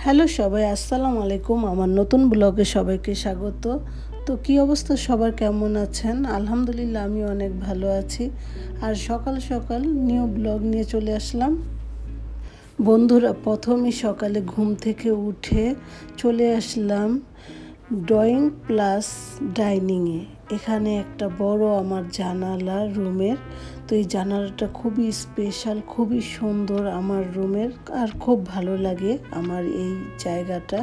Hello সবাই, আসসালামু আলাইকুম। আমার নতুন ব্লগে সবাইকে স্বাগত। তো কি অবস্থা সবার, কেমন আছেন? আলহামদুলিল্লাহ, আমি অনেক ভালো আছি। আর সকাল সকাল নিউ ব্লগ নিয়ে চলে আসলাম। বন্ধুরা, প্রথমে সকালে ঘুম থেকে উঠে চলে আসলাম ড্রয়িং প্লাস ডাইনিংয়ে। এখানে একটা বড় আমার জানালা রুমের। তো এই জানালাটা খুবই স্পেশাল, খুবই সুন্দর আমার রুমের, আর খুব ভালো লাগে আমার এই জায়গাটা।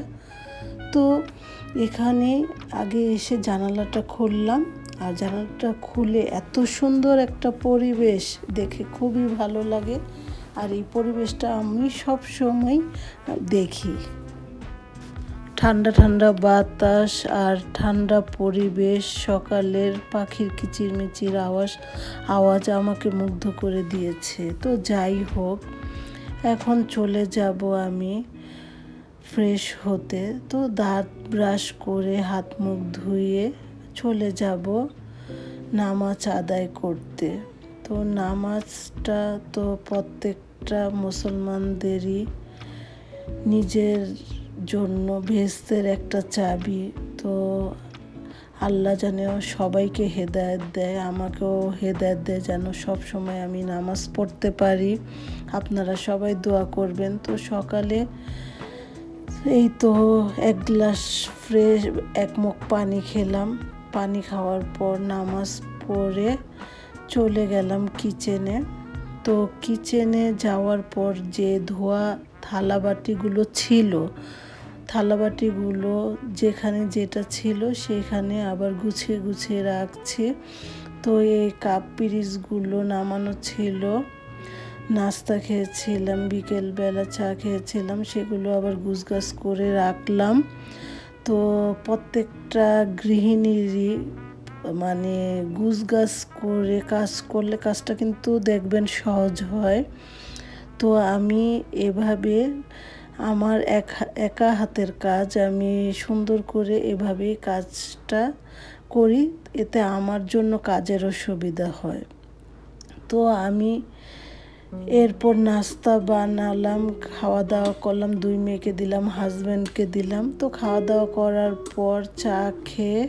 তো এখানে আগে এসে জানালাটা খুললাম, আর জানালাটা খুলে এত সুন্দর একটা পরিবেশ দেখে খুবই ভালো লাগে। আর এই পরিবেশটা আমি সব সময় দেখি। ঠান্ডা ঠান্ডা বাতাস আর ঠান্ডা পরিবেশ, সকালের পাখির কিচিরমিচির আওয়াজ আমাকে মুগ্ধ করে দিয়েছে। তো যাই হোক, এখন চলে যাব আমি ফ্রেশ হতে। তো দাঁত ব্রাশ করে হাত মুখ ধুয়ে চলে যাব নামাজ আদায় করতে। তো নামাজটা তো প্রত্যেকটা মুসলমানদেরই নিজের জন্য বেহেশতের একটা চাবি। তো আল্লাহ যেন সবাইকে হেদায়েত দেয়, আমাকেও হেদায়েত দেয়, যেন সব সময় আমি নামাজ পড়তে পারি। আপনারা সবাই দোয়া করবেন। তো সকালে এই তো এক গ্লাস ফ্রেশ এক মগ পানি খেলাম। পানি খাওয়ার পর নামাজ পড়ে চলে গেলাম কিচেনে। তো কিচেনে যাওয়ার পর যে ধোয়া থালাবাটিগুলো ছিল, থালাবাটিগুলো যেখানে যেটা ছিল সেখানে আবার গুছিয়ে গুছিয়ে রাখছি। তো এই কাপ পিরিচগুলো নামানো ছিল, নাস্তা খেয়েছিলাম, বিকেলবেলা চা খেয়েছিলাম, সেগুলো আবার গুছগাছ করে রাখলাম। তো প্রত্যেকটা গৃহিণীরই মানে গুছগাছ করে কাজ করলে কাজটা কিন্তু দেখবেন সহজ হয়। তো আমি এভাবে আমার একা হাতের কাজ আমি সুন্দর করে এভাবে কাজটা করি, এতে আমার জন্য কাজেরও সুবিধা হয়। তো আমি এরপর নাস্তা বানালাম, খাওয়া দাওয়া করলাম, 2 মেয়েকে দিলাম, হাজব্যান্ডকে দিলাম। তো খাওয়া দাওয়া করার পর চা খেয়ে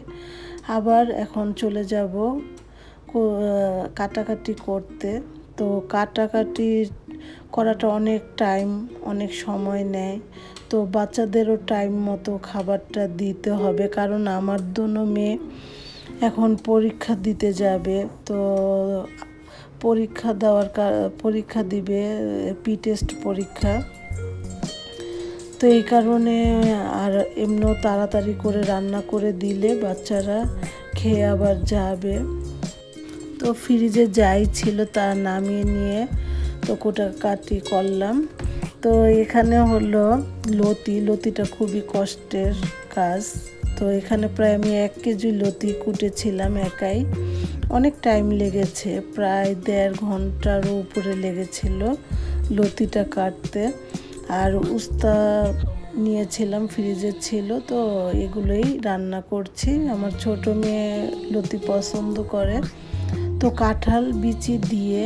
আবার এখন চলে যাব কাটাকাটি করতে। তো কাটাকাটি করাটা অনেক টাইম, অনেক সময় নেয়। তো বাচ্চাদেরও টাইম মতো খাবারটা দিতে হবে, কারণ আমার দুনো মেয়ে এখন পরীক্ষা দিতে যাবে। তো পরীক্ষা দিবে, পি টেস্ট পরীক্ষা। তো এই কারণে আর এমনিও তাড়াতাড়ি করে রান্না করে দিলে বাচ্চারা খেয়ে আবার যাবে। তো ফ্রিজে যাই ছিল তা নামিয়ে নিয়ে তো কাটাকাটি করলাম। তো এখানে হলো লতিটা খুবই কষ্টের কাজ। তো এখানে প্রায় আমি 1 কেজি লতি কুটেছিলাম একাই। অনেক টাইম লেগেছে, প্রায় 1.5 ঘন্টারও উপরে লেগেছিল লতিটা কাটতে। আর উস্তা নিয়েছিলাম, ফ্রিজে ছিল, তো এগুলোই রান্না করছি। আমার ছোট মেয়ে লতি পছন্দ করে। তো কাঁঠাল বিচি দিয়ে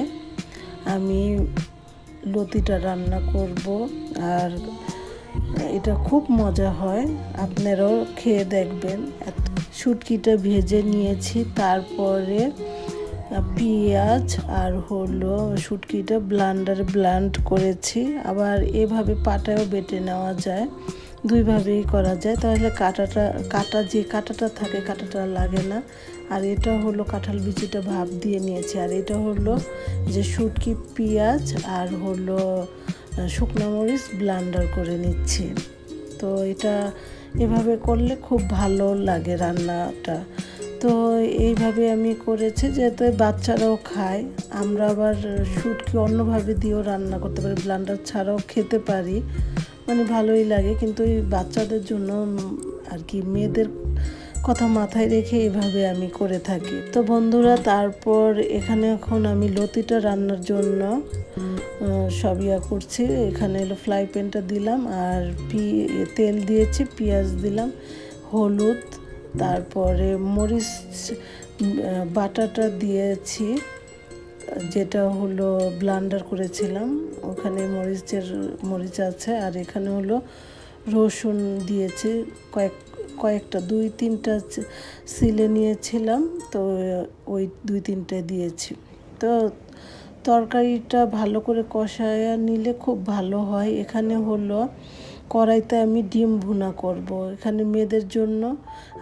আমি লতিটা রান্না করব, আর এটা খুব মজা হয়, আপনারাও খেয়ে দেখবেন। শুটকিটা ভেজে নিয়েছি, তারপরে পেঁয়াজ আর হলো শুটকিটা ব্লান্ড করেছি। আবার এভাবে পাটায়ও বেটে নেওয়া যায়, দুইভাবেই করা যায়, তাহলে কাঁটাটা থাকে কাঁটাটা লাগে না। আর এটা হলো কাঁঠাল বিচিটা ভাপ দিয়ে নিয়েছি, আর এটা হলো যে শুটকি, পেঁয়াজ আর হলো শুকনো মরিচ ব্লান্ডার করে নিচ্ছি। তো এটা এভাবে করলে খুব ভালো লাগে রান্নাটা। তো এইভাবে আমি করেছি যাতে বাচ্চারাও খায়। আমরা আবার শুটকি অন্যভাবে দিয়েও রান্না করতে পারি, ব্লান্ডার ছাড়াও খেতে পারি, মানে ভালোই লাগে। কিন্তু এই বাচ্চাদের জন্য আর কি, মেয়েদের কথা মাথায় রেখে এভাবে আমি করে থাকি। তো বন্ধুরা, তারপর এখানে এখন আমি লতিটা রান্নার জন্য সব করছি। এখানে হলো ফ্রাই প্যানটা দিলাম, আর তেল দিয়েছি, পেঁয়াজ দিলাম, হলুদ, তারপরে মরিচ বাটাটা দিয়েছি, যেটা হলো ব্লান্ডার করেছিলাম, ওখানে মরিচ আছে। আর এখানে হলো রসুন দিয়েছি, কয়েকটা 2-3টা সিলে নিয়েছিলাম, তো ওই 2-3টে দিয়েছি। তো তরকারিটা ভালো করে কষায়া নিলে খুব ভালো হয়। এখানে হলো কড়াইতে আমি ডিম ভুনা করব, এখানে মেয়েদের জন্য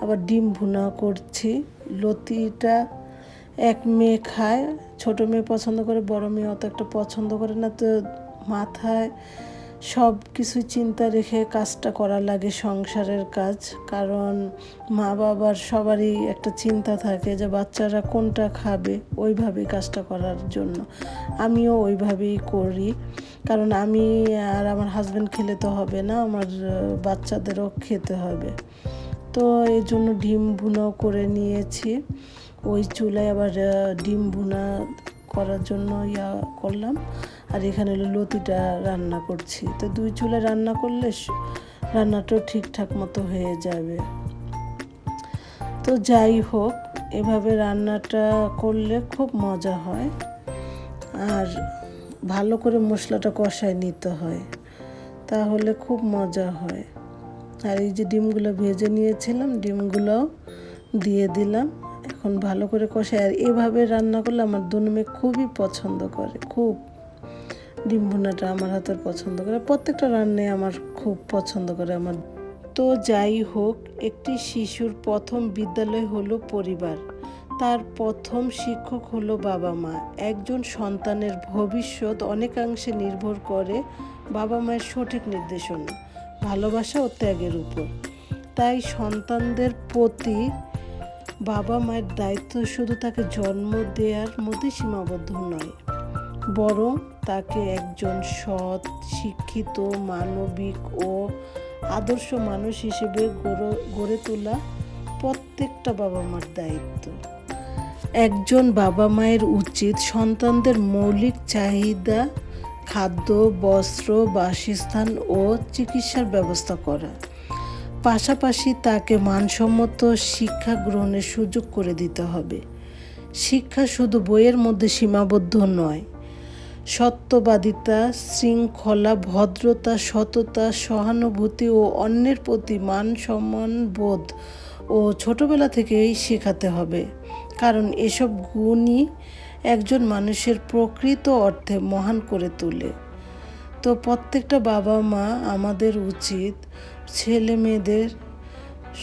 আবার ডিম ভুনা করছি। লতিটা এক মেয়ে খায়, ছোটো মেয়ে পছন্দ করে, বড় মেয়ে অত একটা পছন্দ করে না। তো মাথায় সব কিছু চিন্তা রেখে কাজটা করা লাগে, সংসারের কাজ। কারণ মা বাবার সবারই একটা চিন্তা থাকে যে বাচ্চারা কোনটা খাবে, ওইভাবেই কাজটা করার জন্য আমিও ওইভাবেই করি। কারণ আমি আর আমার হাজব্যান্ড খেলে তো হবে না, আমার বাচ্চাদেরও খেতে হবে। তো এই জন্য ডিম ভুনাও করে নিয়েছি। ওই চুলায় আবার ডিম ভুনা করার জন্য করলাম, আর এখানে হলো লতিটা রান্না করছি। তো 2 চুলায় রান্না করলে রান্নাটাও ঠিকঠাক মতো হয়ে যাবে। তো যাই হোক, এভাবে রান্নাটা করলে খুব মজা হয়, আর ভালো করে মশলাটা কষায় নিতে হয়, তাহলে খুব মজা হয়। আর এই যে ডিমগুলো ভেজে নিয়েছিলাম, ডিমগুলোও দিয়ে দিলাম। এখন ভালো করে কষায়, আর এভাবে রান্না করলে আমার দুনো মেয়ে খুবই পছন্দ করে, খুব ডিম ভুনাটা আমার হাতের পছন্দ করে। প্রত্যেকটা রান্নায় আমার খুব পছন্দ করে আমার। তো যাই হোক, একটি শিশুর প্রথম বিদ্যালয় হলো পরিবার, তার প্রথম শিক্ষক হলো বাবা মা। একজন সন্তানের ভবিষ্যৎ অনেকাংশে নির্ভর করে বাবা মায়ের সঠিক নির্দেশনা, ভালোবাসা ও ত্যাগের উপর। তাই সন্তানদের প্রতি বাবা মায়ের দায়িত্ব শুধু তাকে জন্ম দেওয়ার মধ্যে সীমাবদ্ধ নয়, বরং তাকে একজন সৎ, শিক্ষিত, মানবিক ও আদর্শ মানুষ হিসেবে গড়ে তোলা প্রত্যেকটা বাবা মার দায়িত্ব। একজন বাবা মায়ের উচিত সন্তানদের মৌলিক চাহিদা, খাদ্য, বস্ত্র, বাসস্থান ও চিকিৎসার ব্যবস্থা করা, পাশাপাশি তাকে মানসম্মত শিক্ষা গ্রহণের সুযোগ করে দিতে হবে। শিক্ষা শুধু বইয়ের মধ্যে সীমাবদ্ধ নয়, সত্যবাদিতা, শৃঙ্খলা, ভদ্রতা, সততা, সহানুভূতি ও অন্যের প্রতি মান সম্মান বোধ ও ছোটবেলা থেকেই শেখাতে হবে। কারণ এসব গুণই একজন মানুষের প্রকৃত অর্থে মহান করে তোলে। তো প্রত্যেকটা বাবা মা আমাদের উচিত ছেলে মেয়েদের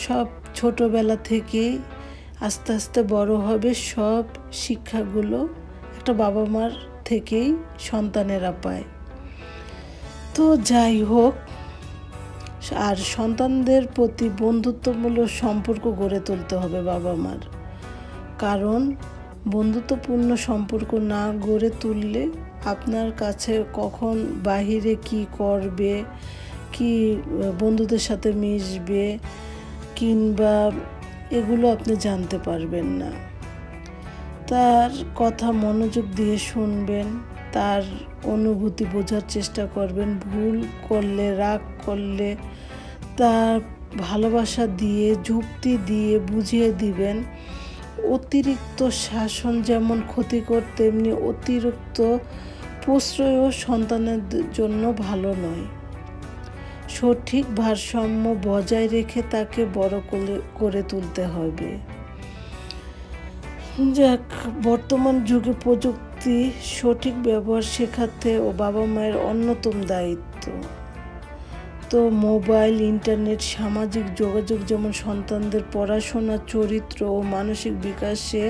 সব ছোটবেলা থেকেই আস্তে আস্তে বড় হবে, সব শিক্ষাগুলো একটা বাবা মার থেকেই সন্তানেরা পায়। তো যাই হোক, আর সন্তানদের প্রতি বন্ধুত্বমূলক সম্পর্ক গড়ে তুলতে হবে বাবা মার। কারণ বন্ধুত্বপূর্ণ সম্পর্ক না গড়ে তুললে আপনার কাছে কখন বাহিরে কি করবে, কি বন্ধুদের সাথে মিশবে, কিংবা এগুলো আপনি জানতে পারবেন না। তার কথা মনোযোগ দিয়ে শুনবেন, তার অনুভূতি বোঝার চেষ্টা করবেন, ভুল করলে, রাগ করলে তার ভালোবাসা দিয়ে, যুক্তি দিয়ে বুঝিয়ে দিবেন। অতিরিক্ত শাসন যেমন ক্ষতিকর, তেমনি অতিরিক্ত প্রশ্রয়ও সন্তানের জন্য ভালো নয়। সঠিক ভারসাম্য বজায় রেখে তাকে বড় করে তুলতে হবে। যাক, বর্তমান যুগে প্রযুক্তি সঠিক ব্যবহার শেখাতে ও বাবা মায়ের অন্যতম দায়িত্ব। তো মোবাইল, ইন্টারনেট, সামাজিক যোগাযোগ যেমন সন্তানদের পড়াশোনা, চরিত্র ও মানসিক বিকাশে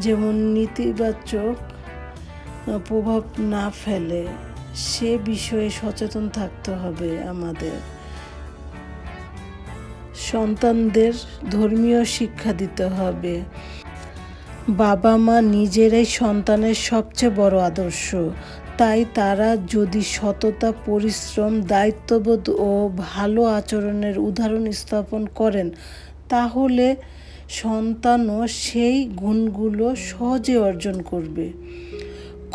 যেমন নেতিবাচক প্রভাব না ফেলে, সে বিষয়ে সচেতন থাকতে হবে আমাদের। সন্তানদের ধর্মীয় শিক্ষা দিতে হবে। বাবা মা নিজেরাই সন্তানের সবচেয়ে বড় আদর্শ, তাই তারা যদি সততা, পরিশ্রম, দায়িত্ববোধ ও ভালো আচরণের উদাহরণ স্থাপন করেন, তাহলে সন্তানও সেই গুণগুলো সহজে অর্জন করবে।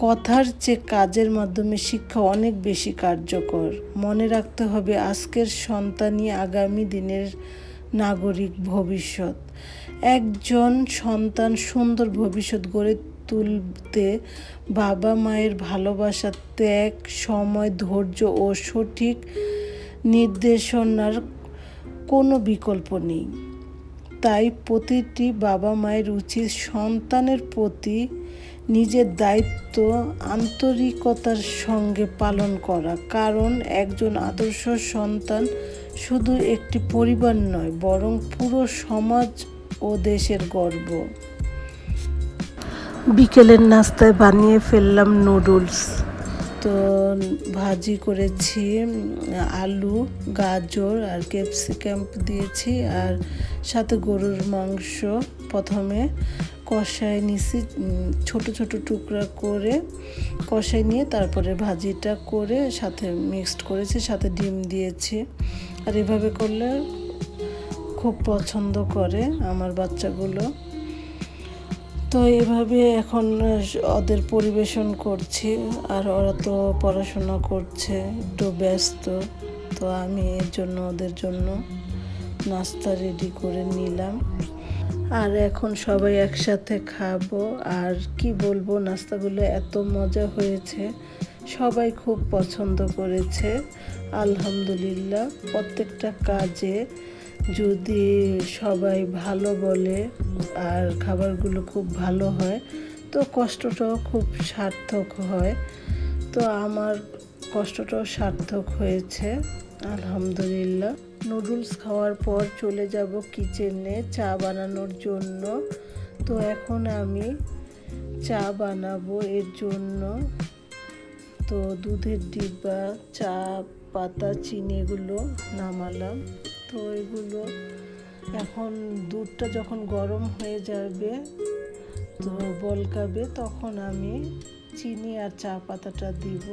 কথার চেয়ে কাজের মাধ্যমে শিক্ষা অনেক বেশি কার্যকর। মনে রাখতে হবে, আজকের সন্তানই আগামী দিনের নাগরিক, ভবিষ্যৎ। একজন সন্তান সুন্দর ভবিষ্যৎ গড়ে তুলতে বাবা মায়ের ভালোবাসা, ত্যাগ, সময়, ধৈর্য ও সঠিক নির্দেশনার কোনো বিকল্প নেই। তাই প্রতিটি বাবা মায়ের উচিত সন্তানের প্রতি নিজের দায়িত্ব আন্তরিকতার সঙ্গে পালন করা, কারণ একজন আদর্শ সন্তান শুধু একটি পরিবার নয়, বরং পুরো সমাজ ও দেশের গর্ব। বিকেলের নাস্তায় বানিয়ে ফেললাম নুডলস। তো ভাজি করেছি, আলু, গাজর আর ক্যাপসিকাম দিয়েছি, আর সাথে গরুর মাংস প্রথমে কষায় নিয়েছি, ছোট ছোট টুকরা করে কষায় নিয়ে তারপরে ভাজিটা করে সাথে মিক্সড করেছি, সাথে ডিম দিয়েছি। আর এভাবে করলে খুব পছন্দ করে আমার বাচ্চাগুলো। তো এভাবে এখন ওদের পরিবেশন করছি, আর ওরা তো পড়াশোনা করছে, একটু ব্যস্ত। তো আমি এর জন্য ওদের জন্য নাস্তা রেডি করে নিলাম, আর এখন সবাই একসাথে খাবো। আর কি বলবো, নাস্তাগুলো এত মজা হয়েছে, সবাই খুব পছন্দ করেছে আলহামদুলিল্লাহ। প্রত্যেকটা কাজে যদি সবাই ভালো বলে আর খাবারগুলো খুব ভালো হয়, তো কষ্টটাও খুব সার্থক হয়। তো আমার কষ্টটাও সার্থক হয়েছে আলহামদুলিল্লাহ। নুডলস খাওয়ার পর চলে যাব কিচেনে চা বানানোর জন্য। তো এখন আমি চা বানাবো, এর জন্য তো দুধের ডিব্বা, চা পাতা, চিনি এগুলো নামালাম। তো এগুলো এখন দুধটা যখন গরম হয়ে যাবে, তো বলকাবে, তখন আমি চিনি আর চা পাতাটা দিব।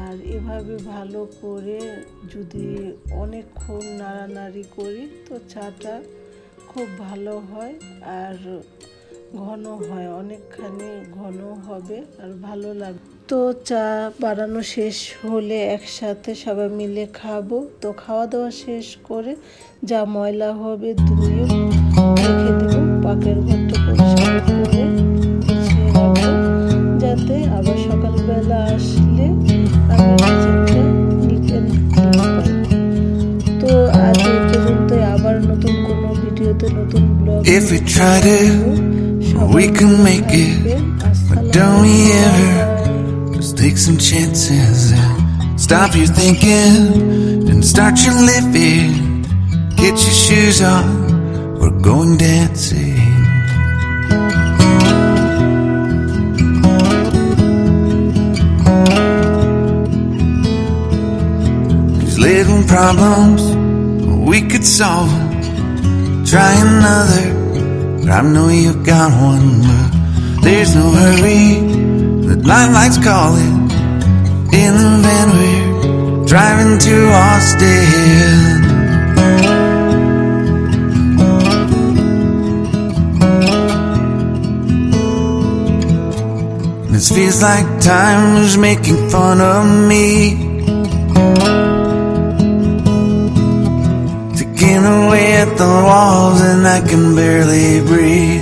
আর এভাবে ভালো করে যদি অনেকক্ষণ নাড়ানাড়ি করি, তো চাটা খুব ভালো হয় আর ঘন হয়, অনেকখানি ঘন হবে আর ভালো লাগবে। তো চা বানানো শেষ হলে একসাথে সবাই মিলে খাবো। তো খাওয়া দাওয়া শেষ করে যা ময়লা হবে ধুয়ে রেখে দেবো, পাকের ঘরটা পরিষ্কার করে গুছিয়ে রাখবো, যাতে আবার সকালবেলা আসলে আমি কিচেনটা নিট অ্যান্ড ক্লিন পাই। তো আজ এই পর্যন্তই, আবার নতুন কোনো ভিডিওতে নতুন blog we can make it, but don't we ever just take some chances and stop your thinking and start your living. Get your shoes on, we're going dancing. These little problems, we could solve them. Try another, but I know you got one, but there's no hurry. The light's calling in the van we're driving to Austin. This feels like time is making fun of me, taking away at the walls and I can barely breathe.